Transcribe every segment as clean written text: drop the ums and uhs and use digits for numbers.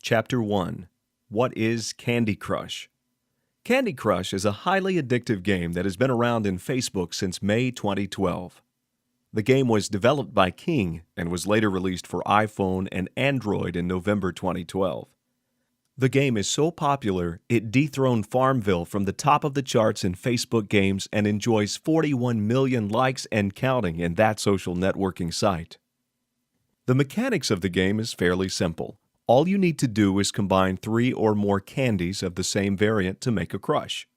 Chapter 1. What is Candy Crush? Candy Crush is a highly addictive game that has been around in Facebook since May 2012. The game was developed by King and was later released for iPhone and Android in November 2012. The game is so popular, it dethroned Farmville from the top of the charts in Facebook games and enjoys 41 million likes and counting in that social networking site. The mechanics of the game is fairly simple. All you need to do is combine 3 or more candies of the same variant to make a crush.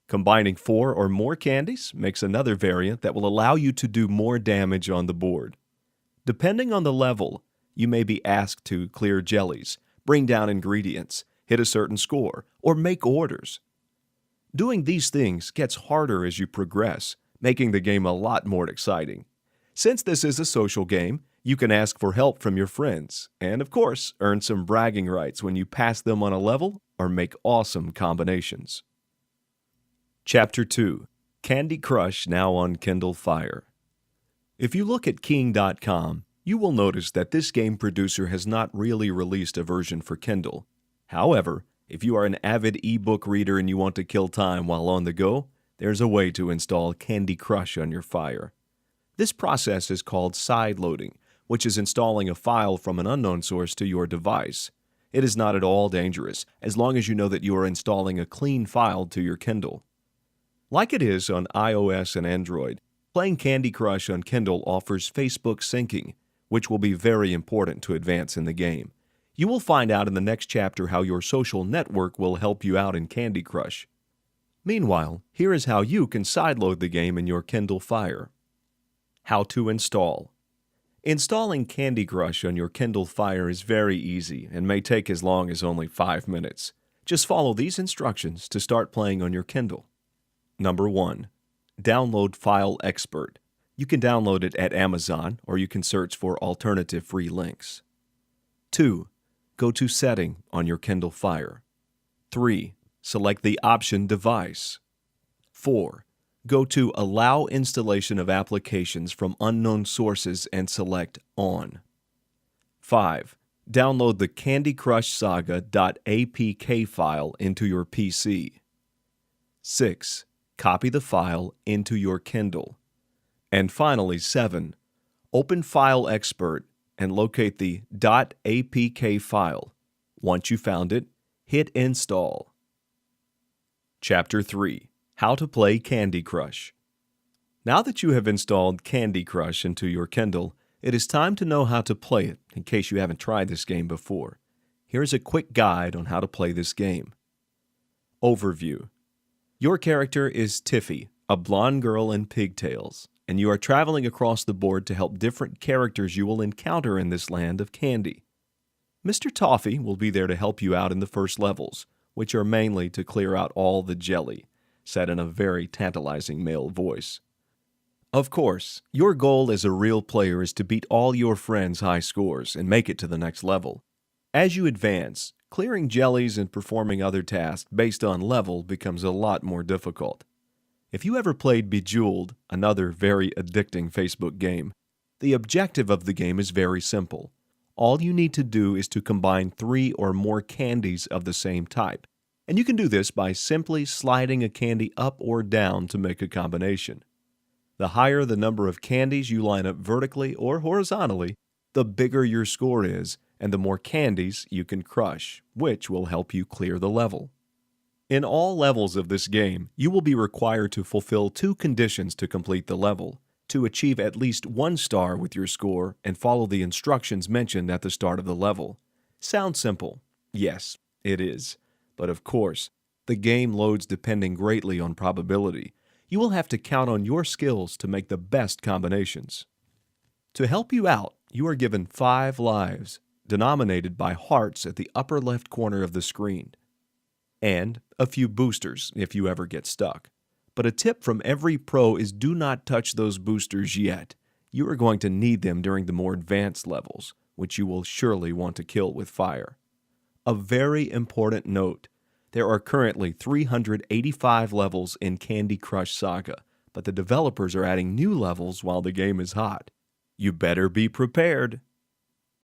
Combining 4 or more candies makes another variant that will allow you to do more damage on the board. Depending on the level, you may be asked to clear jellies, bring down ingredients, hit a certain score, or make orders. Doing these things gets harder as you progress, making the game a lot more exciting. Since this is a social game, you can ask for help from your friends, and of course, earn some bragging rights when you pass them on a level or make awesome combinations. Chapter 2. Candy Crush now on Kindle Fire. If you look at King.com, you will notice that this game producer has not really released a version for Kindle. However, if you are an avid ebook reader and you want to kill time while on the go, there's a way to install Candy Crush on your Fire. This process is called sideloading, which is installing a file from an unknown source to your device. It is not at all dangerous, as long as you know that you are installing a clean file to your Kindle. Like it is on iOS and Android, playing Candy Crush on Kindle offers Facebook syncing, which will be very important to advance in the game. You will find out in the next chapter how your social network will help you out in Candy Crush. Meanwhile, here is how you can sideload the game in your Kindle Fire. How to install. Installing Candy Crush on your Kindle Fire is very easy and may take as long as only 5 minutes. Just follow these instructions to start playing on your Kindle. Number 1. Download File Expert. You can download it at Amazon, or you can search for alternative free links. 2. Go to Setting on your Kindle Fire. 3. Select the option Device. 4. Go to Allow Installation of Applications from Unknown Sources and select On. 5. Download the Candy Crush Saga.apk file into your PC. 6. Copy the file into your Kindle. And finally, 7. Open File Expert and locate the .apk file. Once you found it, hit Install. Chapter 3. How to play Candy Crush. Now that you have installed Candy Crush into your Kindle, it is time to know how to play it in case you haven't tried this game before. Here's a quick guide on how to play this game. Overview. Your character is Tiffy, a blonde girl in pigtails, and you are traveling across the board to help different characters you will encounter in this land of candy. Mr. Toffee will be there to help you out in the first levels, which are mainly to clear out all the jelly, said in a very tantalizing male voice. Of course, your goal as a real player is to beat all your friends' high scores and make it to the next level. As you advance, clearing jellies and performing other tasks based on level becomes a lot more difficult. If you ever played Bejeweled, another very addicting Facebook game, the objective of the game is very simple. All you need to do is to combine 3 or more candies of the same type. And you can do this by simply sliding a candy up or down to make a combination. The higher the number of candies you line up vertically or horizontally, the bigger your score is, and the more candies you can crush, which will help you clear the level. In all levels of this game, you will be required to fulfill 2 conditions to complete the level, to achieve at least 1 star with your score and follow the instructions mentioned at the start of the level. Sounds simple. Yes, it is. But of course, the game loads depending greatly on probability. You will have to count on your skills to make the best combinations. To help you out, you are given 5 lives, denominated by hearts at the upper left corner of the screen, and a few boosters if you ever get stuck. But a tip from every pro is do not touch those boosters yet. You are going to need them during the more advanced levels, which you will surely want to kill with fire. A very important note, there are currently 385 levels in Candy Crush Saga, but the developers are adding new levels while the game is hot. You better be prepared.